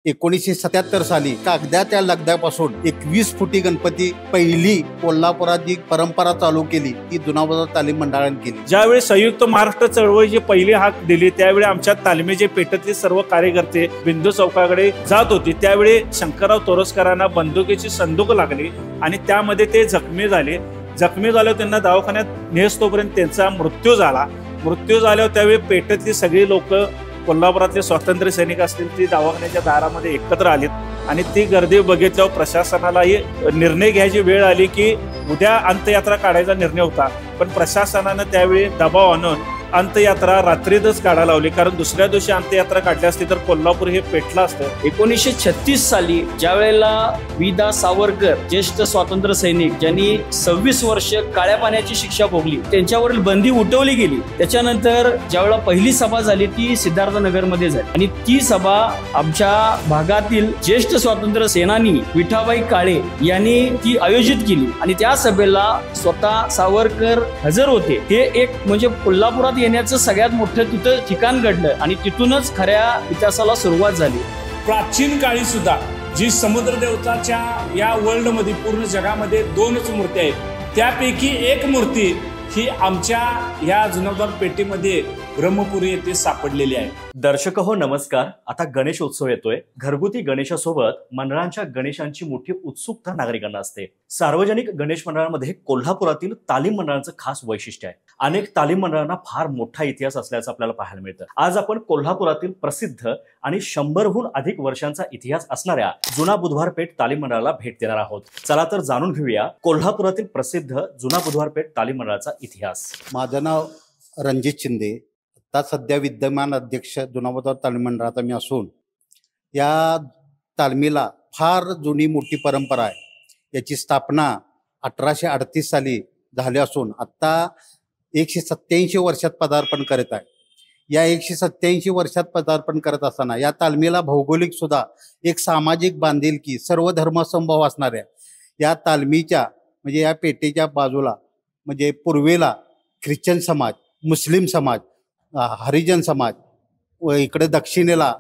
1977 साली कागदाच्या लगद्यापासून 21 फुटी गणपती पहिली कोल्हापुरात जी परंपरा चालू केली ती जुना बाजार तालीम मंडळाने केली। ज्यावेळी संयुक्त महाराष्ट्र चळवळीची पहिली हाक दिली त्यावेळी आमच्या तालमीचे पेठेतले सर्व कार्यकर्ते बिंदू चौकाकडे जात होते। त्यावेळी शंकरराव तोरसकरांना बंदुकीची संदूक लागली आणि त्यामध्ये ते जखमी झाले। जखमी झाल्यावर त्यांना दवाखान्यात नेसतोपर्यंत त्यांचा मृत्यू झाला। मृत्यू झाल्यावर त्यावेळी पेठेतली सगळी लोक कोल्हापुरातले स्वातंत्र्य सैनिक असतील ती दवाखान्याच्या दारामध्ये एकत्र आलीत आणि ती गर्दी बघितल्यावर प्रशासनालाही निर्णय घ्यायची वेळ आली की उद्या अंत्ययात्रा काढायचा निर्णय होता, पण प्रशासनानं त्यावेळी दबाव आणून अंत्ययात्रा रात्रीतच काढायला लावली, कारण दुसऱ्या दिवशी अंत्ययात्रा काढली असती तर कोल्हापूर हे पेटलं असतं। 1936 साली ज्या वेळेला वि.दा. सावरकर ज्येष्ठ स्वातंत्र्य सैनिक ज्यांनी 26 वर्ष काळ्या पाण्याची शिक्षा भोगली त्यांच्यावरील बंदी उठवली गेली। त्याच्यानंतर ज्यावेळेला पहिली सभा झाली ती सिद्धार्थनगर मध्ये झाली आणि ती सभा आमच्या भागातील ज्येष्ठ स्वातंत्र्य सेनानी विठाबाई काळे यांनी ती आयोजित केली आणि त्या सभेला स्वतः सावरकर हजर होते। हे एक म्हणजे कोल्हापुरात येण्याचं सगळ्यात मोठं तिथं ठिकाण घडलं आणि तिथूनच खऱ्या इतिहासाला सुरुवात झाली। प्राचीन काळी सुद्धा जी समुद्र देवताच्या या वर्ल्ड मध्ये पूर्ण जगामध्ये 2च मूर्ती आहेत, त्यापैकी एक मूर्ती ही आमच्या या जुना बाजार पेठेमध्ये ब्रह्मपुरी येथे सापडलेली आहे। दर्शक हो नमस्कार। आता गणेश उत्सव येतोय। घरगुती गणेशासोबत मंडळांच्या गणेशांची मोठी उत्सुकता नागरिकांना असते। सार्वजनिक गणेश मंडळांमध्ये कोल्हापुरातील तालीम मंडळांचं खास वैशिष्ट्य आहे। अनेक तालीम मंडळांना फार मोठा इतिहास असल्याचं आपल्याला पाहायला मिळतं। आज आपण कोल्हापुरातील प्रसिद्ध आणि 100हून अधिक वर्षांचा इतिहास असणाऱ्या जुना बुधवार पेठ तालीम मंडळाला भेट देणार आहोत। चला तर जाणून घेऊया कोल्हापुरातील प्रसिद्ध जुना बुधवार पेठ तालीम मंडळाचा इतिहास। माझं नाव रणजित शिंदे, आता सध्या विद्यमान अध्यक्ष जुना बुधवार तालीम मंडळाचा मी असून या तालमीला फार जुनी मोठी परंपरा आहे। याची स्थापना 1838 साली झाली असून आता 187 वर्षात पदार्पण करत आहे। या 187 वर्षात पदार्पण करत असताना या तालमीला भौगोलिक सुद्धा एक सामाजिक बांधिलकी सर्व धर्मसमभाव असणाऱ्या या तालमीच्या म्हणजे या पेठेच्या बाजूला म्हणजे पूर्वेला ख्रिश्चन समाज, मुस्लिम समाज, हरिजन समाज व इकडे दक्षिणेला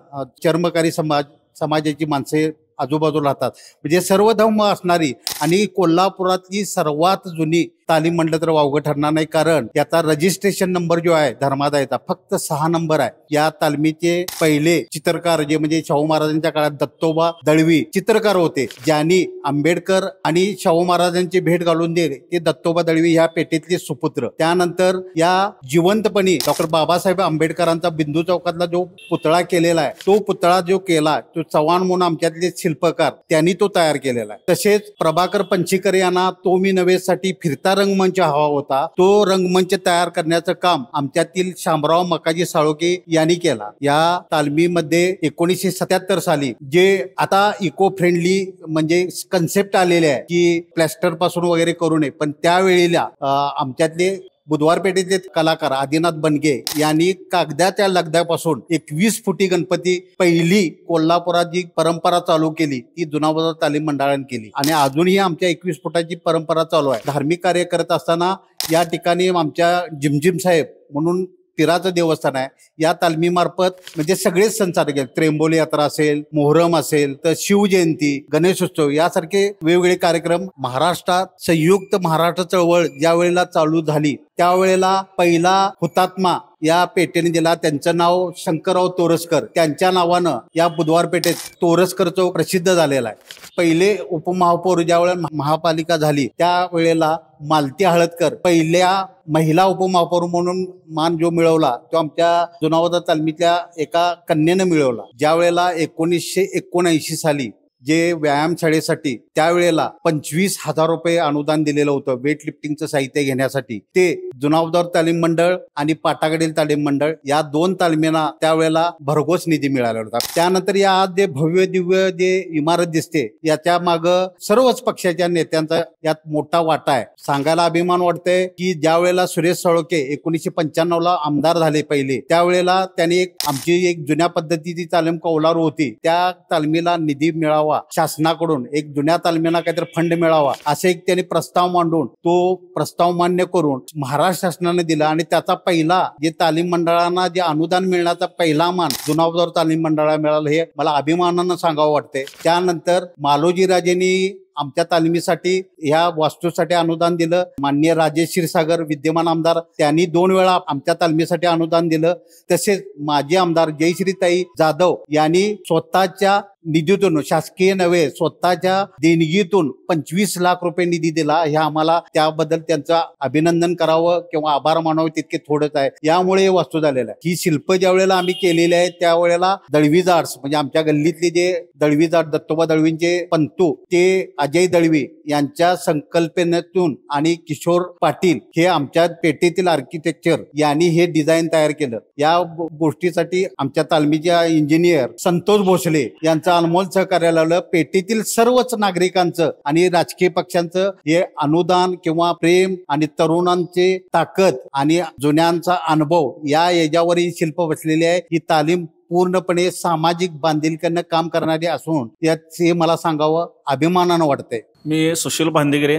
चर्मकारी समाजाची माणसे आजूबाजूला राहतात। म्हणजे सर्व धर्म असणारी आणि कोल्हापुरातली सर्वात जुनी तालीम म्हणलं तर वावगं ठरणार नाही, कारण याचा रजिस्ट्रेशन नंबर जो आहे धर्मादायचा फक्त 6 नंबर आहे। या तालमीचे पहिले चित्रकार जे म्हणजे शाहू महाराजांच्या काळात दत्तोबा दळवी चित्रकार होते, ज्यांनी आंबेडकर आणि शाहू महाराजांची भेट घालून दिली ते दत्तोबा दळवी ह्या पेठेतले सुपुत्र। त्यानंतर या जिवंतपणी डॉक्टर बाबासाहेब आंबेडकरांचा बिंदू चौकातला जो पुतळा केलेला आहे तो पुतळा जो केला तो चव्हाण म्हणून आमच्यातले शिल्पकार त्यांनी तो तयार केलेला आहे। तसेच प्रभाकर पंचीकर यांना तो मी नवेसाठी फिरता रंगमंच हवा होता, तो रंगमंच तयार करण्याचं काम आमच्यातील शामराव मकाजी साळोके यांनी केला। या तालमीमध्ये 1977 साली जे आता इको फ्रेंडली म्हणजे कन्सेप्ट आलेले आहे की प्लॅस्टर पासून वगैरे करू नये, पण त्यावेळेला आमच्यातले बुधवार पेठेतले कलाकार आदिनाथ बनगे यांनी कागदाच्या लगद्यापासून 21 फुटी गणपती पहिली कोल्हापुरात जी परंपरा चालू केली ती जुना बाजार तालीम मंडळाने केली आणि अजूनही आमच्या 21 फुटाची परंपरा चालू आहे। धार्मिक कार्य करत असताना या ठिकाणी आमच्या जिमजिम साहेब म्हणून पिराचं देवस्थान आहे, या तालमीमार्फत म्हणजे सगळेच सण चालू केले। त्र्यंबोली यात्रा असेल, मोहरम असेल, तर शिवजयंती, गणेशोत्सव यासारखे वेगवेगळे कार्यक्रम महाराष्ट्रात संयुक्त महाराष्ट्र चळवळ ज्या वेळेला चालू झाली त्यावेळेला पहिला हुतात्मा या पेठेने दिला, त्यांचं नाव शंकरराव तोरसकर, त्यांच्या नावानं या बुधवार पेठेत तोरसकर चौक प्रसिद्ध झालेला आहे। पहिले उपमहापौर ज्या वेळेला महापालिका झाली त्यावेळेला मालती हळदकर पहिल्या महिला उपमहापौर म्हणून मान जो मिळवला तो आमच्या जुना बाजार तालमीतल्या एका कन्येनं मिळवला। ज्या वेळेला 1979 साली जे व्यायाम शाळेसाठी त्यावेळेला 25,000 रुपये अनुदान दिलेलं होतं वेट लिफ्टिंगचं साहित्य घेण्यासाठी, ते जुना बाजार तालीम मंडळ आणि पाटागडील तालीम मंडळ या 2 तालमींना त्यावेळेला भरघोस निधी मिळाला होता। त्यानंतर या जे भव्य दिव्य जे इमारत दिसते याच्या माग सर्वच पक्षाच्या नेत्यांचा यात मोठा वाटा आहे। सांगायला अभिमान वाटतंय की ज्या वेळेला सुरेश साळोके 1995 आमदार झाले पहिले, त्यावेळेला त्यांनी आमची एक जुन्या पद्धतीची तालीम कौलारू होती त्या तालमीला निधी मिळावा करावा, शासनाकडून एक जुन्या तालमीला काहीतरी फंड मिळावा असे एक त्यांनी प्रस्ताव मांडून तो प्रस्ताव मान्य करून महाराष्ट्र शासनाने दिला आणि त्याचा पहिला जे तालीम मंडळांना जे अनुदान मिळण्याचा पहिला मान जुनावदार तालीम मंडळाला मिळालं हे मला अभिमानानं सांगावं वाटते. त्यानंतर मालोजी राजेंनी आमच्या तालमीसाठी ह्या वास्तूसाठी अनुदान दिलं. माननीय राजेश क्षीरसागर विद्यमान आमदार त्यांनी 2 वेळा आमच्या तालमीसाठी अनुदान दिलं. तसेच माजी आमदार जयश्रीताई जाधव यांनी स्वतःच्या निधीतून, शासकीय नव्हे स्वतःच्या देणगीतून 25 लाख रुपये निधी दिला. हे आम्हाला त्याबद्दल त्यांचं अभिनंदन करावं किंवा आभार मानावं तितके थोडंच आहे. यामुळे हे वास्तू झालेलं आहे. ही शिल्प ज्या वेळेला आम्ही केलेली आहे त्यावेळेला दळवी जाड्स म्हणजे आमच्या गल्लीतले जे दळवी जाड दत्तोबा दळवींचे पंतू ते अजय दळवी यांच्या संकल्पनेतून आणि किशोर पाटील हे आमच्या पेठेतील आर्किटेक्चर यांनी हे डिझाईन तयार केलं. या गोष्टीसाठी आमच्या तालमीच्या इंजिनियर संतोष भोसले यांचं अनमोल सहकार्य लावलं. पेठेतील सर्वच नागरिकांचं आणि राजकीय पक्षांचं हे अनुदान किंवा प्रेम आणि तरुणांचे ताकद आणि जुन्यांचा अनुभव याच्यावर ही शिल्प बसलेली आहे. ही तालीम पूर्णपणे सामाजिक बांधिलकीनं काम करणारी असून यात हे मला सांगावं अभिमानानं वाटतंय. मी सुशील भांदेगिरे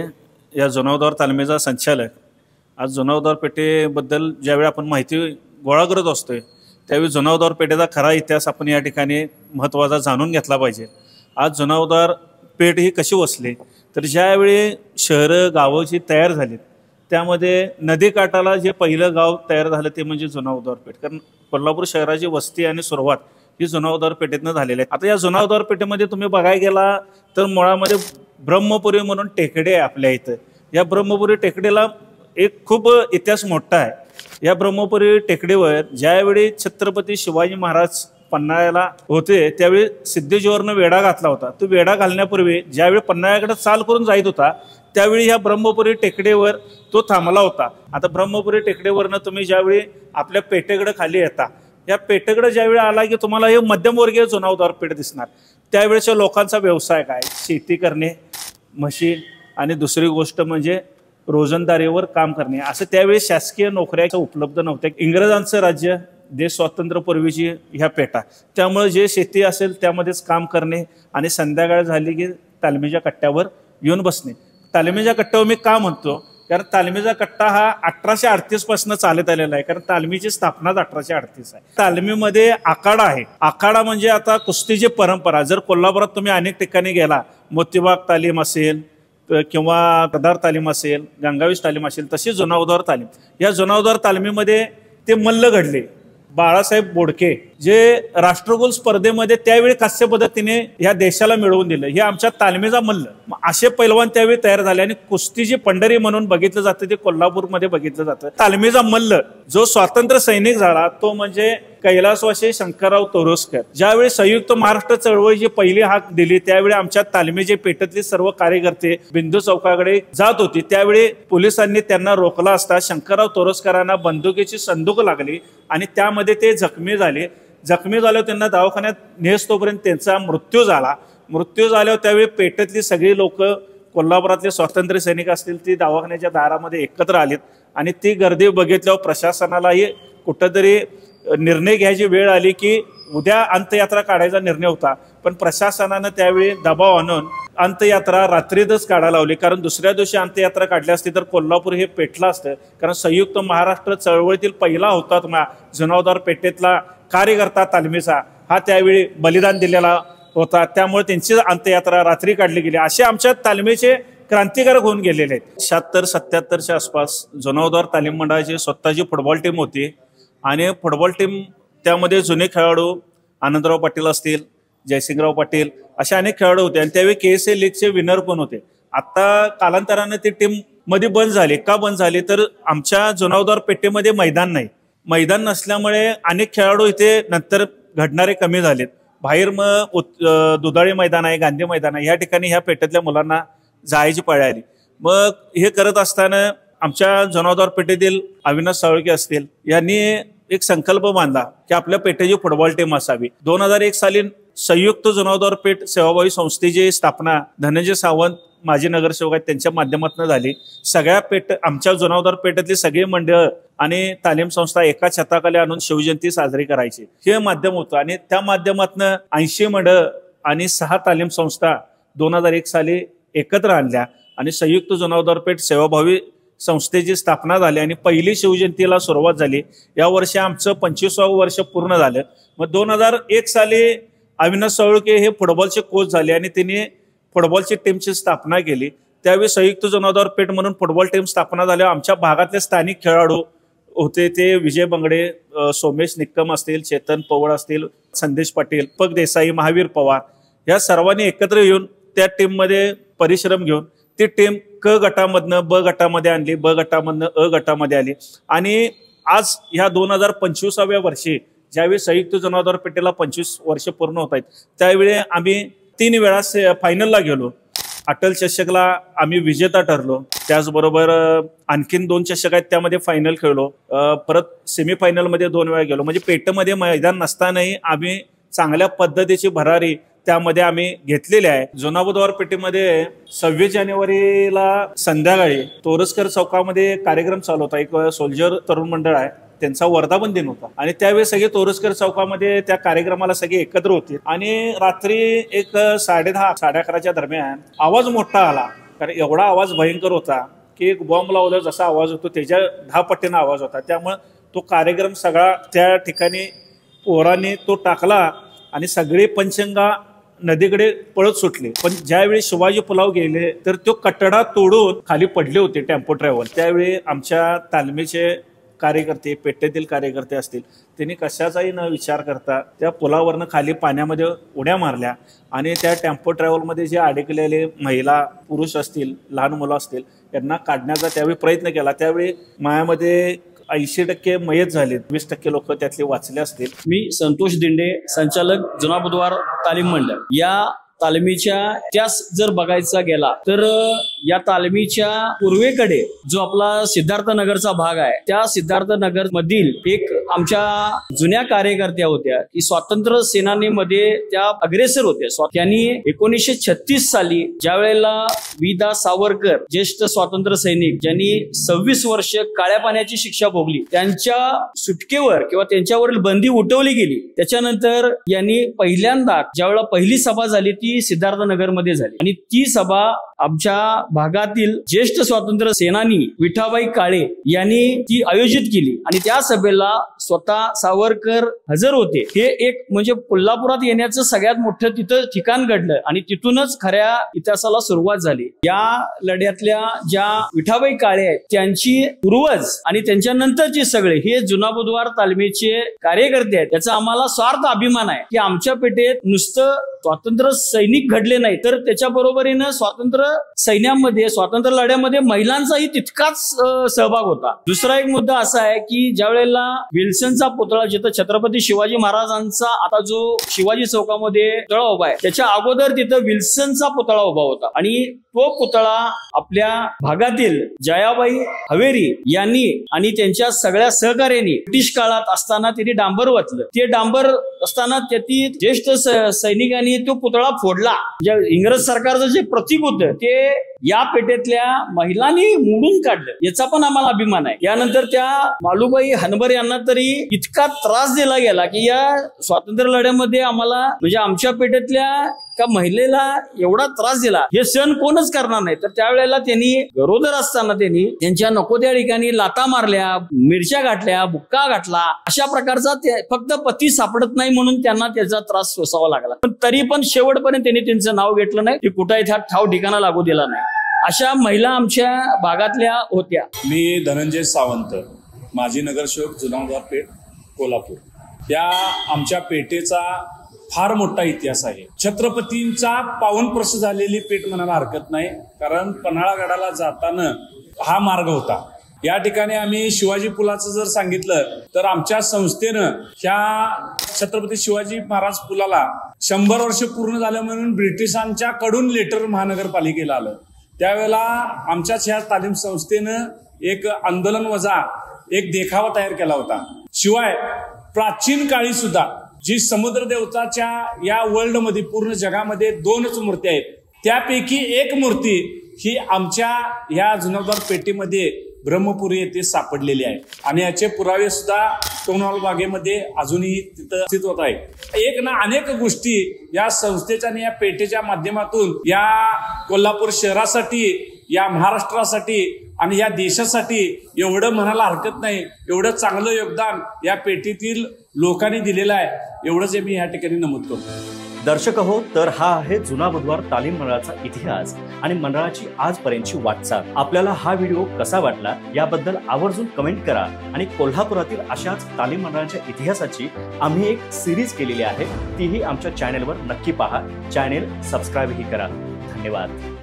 या जुनावदार तालमीचा संचालक. आज जुनावदार पेठेबद्दल ज्यावेळी आपण माहिती गोळा करत असतोय त्यावेळी जुनावदार पेठेचा खरा इतिहास आपण या ठिकाणी महत्त्वाचा जाणून घेतला पाहिजे. आज जुनावदार पेठ ही कशी वसली तर ज्यावेळी शहरं गावं जी तयार झालीत त्यामध्ये नदीकाठाला जे पहिलं गाव तयार झालं ते म्हणजे जुनावदार पेठ. कारण कोल्हापूर शहराची वस्ती आणि सुरुवात ही जुनावदार पेठेतनं झालेली आहे. आता या जुनावदार पेठेमध्ये तुम्ही बघायला गेला तर मुळामध्ये ब्रह्मपुरी म्हणून टेकडे आहे आपल्या इथं. या ब्रह्मपुरी टेकडीला एक खूप इतिहास मोठा आहे. या ब्रह्मपुरी टेकडीवर ज्यावेळी छत्रपती शिवाजी महाराज पन्हाळ्याला होते त्यावेळी सिद्धेश्वरनं वेढा घातला होता. तो वेढा घालण्यापूर्वी ज्यावेळी पन्हाळ्याकडे चाल करून जात होता त्यावेळी ह्या ब्रह्मपुरी टेकडीवर तो थांबला होता. आता ब्रह्मपुरी टेकडीवरनं तुम्ही ज्यावेळी आपल्या पेठेकडे खाली येता या पेठेकडे ज्यावेळी आला की तुम्हाला हे मध्यमवर्गीय जुनावदार पेठ दिसणार. त्यावेळेच्या लोकांचा व्यवसाय काय, शेती करणे, म्हशी आणि दुसरी गोष्ट म्हणजे रोजंदारीवर काम करणे. असं त्यावेळी शासकीय नोकऱ्या उपलब्ध नव्हत्या. इंग्रजांचं राज्य, देश स्वातंत्र्यपूर्वीची ह्या पेठा, त्यामुळे जे शेती असेल त्यामध्येच काम करणे आणि संध्याकाळ झाली की तालमीच्या कट्ट्यावर येऊन बसणे. तालमीच्या कट्ट्यावर मी का म्हणतो कारण तालमीचा कट्टा हा 1838 पासून चालत आलेला आहे. कारण तालमीची स्थापनाच 1838 आहे. तालमीमध्ये आखाडा आहे. आखाडा म्हणजे आता कुस्तीची परंपरा. जर कोल्हापुरात तुम्ही अनेक ठिकाणी गेला, मोतीबाग तालीम असेल किंवा गदार तालीम असेल, गंगावीस तालीम असेल, तशी जुनावदार तालीम. या जुनावदार तालमीमध्ये ते मल्ल घडले. बाळासाहेब बोडके जे राष्ट्रकुल स्पर्धेमध्ये त्यावेळी कास्य पद्धतीने या देशाला मिळवून दिलं, हे आमच्या तालमीचा मल्ल. असे पैलवान त्यावेळी तयार झाले आणि कुस्तीची पंढरी म्हणून बघितलं जातं ते कोल्हापूरमध्ये बघितलं जातं. तालमीचा मल्ल जो स्वातंत्र्य सैनिक झाला तो म्हणजे कैलासवासी शंकरराव तोरसकर. ज्यावेळी संयुक्त महाराष्ट्र चळवळीची पहिली हाक दिली त्यावेळी आमच्या तालमीचे पेठेतले सर्व कार्यकर्ते बिंदू चौकाकडे जात होते. त्यावेळी पोलिसांनी त्यांना रोखला असता शंकरराव तोरसकरांना बंदुकीची संदूक लागली आणि त्यामध्ये ते जखमी झाले. जखमी झाल्यावर त्यांना दवाखान्यात नेसतोपर्यंत त्यांचा मृत्यू झाला. मृत्यू झाल्यावर त्यावेळी पेठेतली सगळी लोक, कोल्हापुरातले स्वातंत्र्य सैनिक असतील, ती दवाखान्याच्या दारामध्ये एकत्र आलीत आणि ती गर्दी बघितल्यावर प्रशासनालाही कुठंतरी निर्णय घ्यायची वेळ आली की उद्या अंत्ययात्रा काढायचा निर्णय होता. पण प्रशासनानं त्यावेळी दबाव आणून अंत्ययात्रा रात्रीतच काढायला लावली. कारण दुसऱ्या दिवशी अंत्ययात्रा काढली असती तर कोल्हापूर हे पेटलं असतं. कारण संयुक्त महाराष्ट्र चळवळीतील पहिला हुतात्मा जुनावदार पेठेतला कार्यकर्ता तालमीचा हा त्यावेळी बलिदान दिलेला होता. त्यामुळे त्यांची अंत्ययात्रा रात्री काढली गेली. असे आमच्या तालमीचे क्रांतिकारक होऊन गेलेले आहेत. 76-77च्या आसपास जुनावदार तालीम मंडळाची स्वतःची फुटबॉल टीम होती आणि फुटबॉल टीम त्यामध्ये जुने खेळाडू आनंदराव पाटील असतील, जयसिंगराव पाटील असे अनेक खेळाडू होते आणि त्यावेळी KSA लीगचे विनर पण होते. आता कालांतराने ती टीम मध्ये बंद झाली. का बंद झाली तर आमच्या जुनावदार पेठेमध्ये मैदान नाही. मैदान नसल्यामुळे अनेक खेळाडू इथे नंतर घडणारे कमी झालेत. बाहेर मग दुधाळी मैदान आहे, गांधी मैदान आहे, या ठिकाणी ह्या पेठेतल्या मुलांना जायची पाळी आली. मग हे करत असताना आमच्या जुनावदार पेठेतील अविनाश साळुंखे असतील यांनी एक संकल्प बांधला की आपल्या पेठेची फुटबॉल टीम असावी. 2001 साली संयुक्त जुनावदार पेठ सेवाभावी संस्थेची स्थापना धनंजय सावंत माजी नगरसेवक आहेत त्यांच्या माध्यमातून झाली. सगळ्या आमच्या जुनावदार पेठेतली सगळी मंडळ आणि तालीम संस्था एका छताखाली आणून शिवजयंती साजरी करायची हे माध्यम होतं आणि त्या माध्यमातून 80 मंडळ आणि 6 तालीम संस्था 2001 साली एकत्र आणल्या आणि संयुक्त जुनावदार पेठ सेवाभावी संस्थेची स्थापना झाली आणि पहिली शिवजयंतीला सुरुवात झाली. या वर्षी आमचं 25वं वर्ष पूर्ण झालं. मग 2001 साली अविनाश साळुंखे हे फुटबॉलचे कोच झाले आणि त्यांनी फुटबॉलची टीमची स्थापना केली. त्यावेळी संयुक्त जुनावदार पेठ म्हणून फुटबॉल टीम स्थापना झाल्यावर आमच्या भागातले स्थानिक खेळाडू होते ते विजय बंगडे, सोमेश निक्कम असतील, चेतन पवळ असतील, संदेश पाटील, पग देसाई, महावीर पवार या सर्वांनी एकत्र येऊन त्या टीममध्ये परिश्रम घेऊन ती टीम क गटामधनं ब गटामध्ये आणली, ब गटामधनं अ गटामध्ये आली आणि आज ह्या 2025व्या वर्षी ज्यावेळी संयुक्त जुनावदार पेठेला 25 वर्ष पूर्ण होत आहेत त्यावेळी आम्ही 3 वेळा फायनलला गेलो. अटल चषकला आम्ही विजेता ठरलो. त्याचबरोबर आणखीन 2 चषक आहेत त्यामध्ये फायनल खेळलो. परत सेमीफायनलमध्ये 2 वेळा गेलो. म्हणजे पेठमध्ये मैदान नसतानाही आम्ही चांगल्या पद्धतीची भरारी त्यामध्ये आम्ही घेतलेली आहे. जुनाबुधवार पेठेमध्ये 26 जानेवारीला संध्याकाळी तोरसकर चौकामध्ये कार्यक्रम चालू होता. एक सोल्जर तरुण मंडळ आहे त्यांचा वर्धापन दिन होता आणि त्यावेळी सगळे तोरसकर चौकामध्ये त्या कार्यक्रमाला सगळे एकत्र होते आणि रात्री एक 10:30 11:30च्या दरम्यान आवाज मोठा आला. कारण एवढा आवाज भयंकर होता की एक बॉम्ब लावल्यावर जसा आवाज होतो त्याच्या 10 पटीने आवाज होता. त्यामुळे तो कार्यक्रम सगळा त्या ठिकाणी पोरांनी तो टाकला आणि सगळे पंचगंगा नदीकडे पळत सुटले. पण ज्यावेळी शिवाजी पुलाव गेले तर तो कटडा तोडून खाली पडले होते टेम्पो ट्रॅव्हल. त्यावेळी आमच्या तालमीचे कार्यकर्ते, पेठेतील कार्यकर्ते असतील, त्यांनी कशाचाही न विचार करता त्या पुलावरनं खाली पाण्यामध्ये उड्या मारल्या आणि त्या टेम्पो ट्रॅव्हलमध्ये जे अडकलेले महिला, पुरुष असतील, लहान मुलं असतील यांना काढण्याचा त्यावेळी प्रयत्न केला. त्यावेळी मायामध्ये 80% मयत झाले, 20% लोक त्यातले वाचले असतील. मी संतोष दिंडे, संचालक जुनाबुधवार तालीम मंडळ. या तालमीच्या इतिहास जर बघायचा गेला तर या तालमीच्या पूर्वेकडे जो आपला सिद्धार्थनगरचा भाग आहे त्या सिद्धार्थनगर मधील एक आमच्या जुन्या कार्यकर्त्या होत्या की स्वातंत्र्य सेनानीमध्ये त्या अग्रेसर होत्या. त्यांनी 1936 साली ज्या वेळेला विदा सावरकर ज्येष्ठ स्वातंत्र्य सैनिक ज्यांनी 26 वर्ष काळ्या पाण्याची शिक्षा भोगली त्यांच्या सुटकेवर किंवा त्यांच्यावरील बंदी उठवली गेली. त्याच्यानंतर यांनी पहिल्यांदा ज्यावेळेला पहिली सभा झाली ती सिद्धार्थनगर मध्ये झाली आणि ती सभा आमच्या भागातील ज्येष्ठ स्वातंत्र्य सेनानी विठाबाई काळे यांनी ती आयोजित केली आणि त्या सभेला स्वतः सावरकर हजर होते. हे एक म्हणजे कोल्हापुरात येण्याचं सगळ्यात मोठं तिथं ठिकाण घडलं आणि तिथूनच खऱ्या इतिहासाला सुरुवात झाली. या लढ्यातल्या ज्या विठाबाई काळे आहेत त्यांची पूर्वज आणि त्यांच्यानंतरचे सगळे हे जुनाबुधवार तालमीचे कार्यकर्ते आहेत. याचा आम्हाला स्वार्थ अभिमान आहे की आमच्या पेठेत नुसतं स्वातंत्र्य सैनिक घडले नाही तर त्याच्या बरोबरीनं स्वातंत्र्य सैन्यामध्ये स्वातंत्र्य लढ्यामध्ये महिलांचाही तितकाच सहभाग होता. दुसरा एक मुद्दा असा आहे की ज्या वेळेला विल्सनचा पुतळा जिथं छत्रपती शिवाजी महाराजांचा आता जो शिवाजी चौकामध्ये पुतळा उभा आहे त्याच्या अगोदर तिथं विल्सनचा पुतळा उभा होता आणि तो पुतळा आपल्या भागातील जयाबाई हवेरी यांनी आणि त्यांच्या सगळ्या सहकार्यांनी ब्रिटिश काळात असताना त्यांनी डांबर वाचलं. ते डांबर असताना त्याची ज्येष्ठ सैनिकांनी तो पुतळा फोडला. इंग्रज सरकारचं जे प्रतीक होतं ते या पेठेतल्या महिलांनी मोडून काढलं. याचा पण आम्हाला अभिमान आहे. यानंतर त्या मालूबाई हनबर यांना तरी इतका त्रास दिला गेला की या स्वातंत्र्य लढ्यामध्ये आम्हाला म्हणजे आमच्या पेठेतल्या का महिलेला एवढा त्रास दिला हे सण कोणच करणार नाही. तर त्यावेळेला त्यांनी गरोदर असताना त्यांनी त्यांच्या नको त्या ठिकाणी लाता मारल्या, मिरच्या घातल्या, बुक्का घातला. अशा प्रकारचा फक्त पती सापडत नाही म्हणून त्यांना त्याचा त्रास सोसावा लागला. पण तरी पण शेवटपर्यंत त्यांनी त्यांचं नाव घेतलं नाही. ते कुठेही त्या ठाव ठिकाणा लागू दिला नाही. अशा महिला आमच्या भागातल्या होत्या. मी धनंजय सावंत, माजी नगरसेवक, जुनाबुधवार पेठ, कोल्हापूर. या आमच्या पेठेचा फार मोठा इतिहास आहे. छत्रपतींचा पावनस्पर्श झालेली पेठ म्हणायला हरकत नाही कारण पन्हाळागडाला जाताना हा मार्ग होता. या ठिकाणी आम्ही शिवाजी पुलाचं जर सांगितलं तर आमच्या संस्थेनं ह्या छत्रपती शिवाजी महाराज पुलाला 100 वर्ष पूर्ण झालं म्हणून ब्रिटिशांच्या कडून लेटर महानगरपालिकेला आलं. त्यावेळेला आमच्याच ह्या तालीम संस्थेनं एक आंदोलन वजा एक देखावा तयार केला होता. शिवाय प्राचीन काळी सुद्धा जी समुद्र देवताच्या या वर्ल्डमध्ये पूर्ण जगामध्ये 2च मूर्ती आहेत त्यापैकी एक मूर्ती ही आमच्या या जुनाबुधवार पेठेमध्ये ब्रह्मपुरी येथे सापडलेली आहे आणि याचे पुरावे सुद्धा टाउन हॉल बागेमध्ये अजूनही तिथं अस्तित्वात आहे। एक ना अनेक गोष्टी या संस्थेच्या आणि या पेठेच्या माध्यमातून या कोल्हापूर शहरासाठी, या महाराष्ट्रासाठी आणि या देशासाठी एवढं म्हणायला हरकत नाही, एवढं चांगलं योगदान या पेठेतील लोकांनी दिलेलं आहे, एवढंच मी या ठिकाणी नमूद करतो। दर्शक हो, तर हा आहे जुना बुधवार तालीम मंडळाचा इतिहास आणि मंडळाची आजपर्यंतची वाटचाल। आपल्याला हा व्हिडिओ कसा वाटला याबद्दल आवर्जून कमेंट करा आणि कोल्हापुरातील अशाच तालीम मंडळाच्या इतिहासाची आम्ही एक सिरीज केलेली आहे, तीही आमच्या चॅनेलवर नक्की पहा। चॅनेल सबस्क्राईबही करा। धन्यवाद।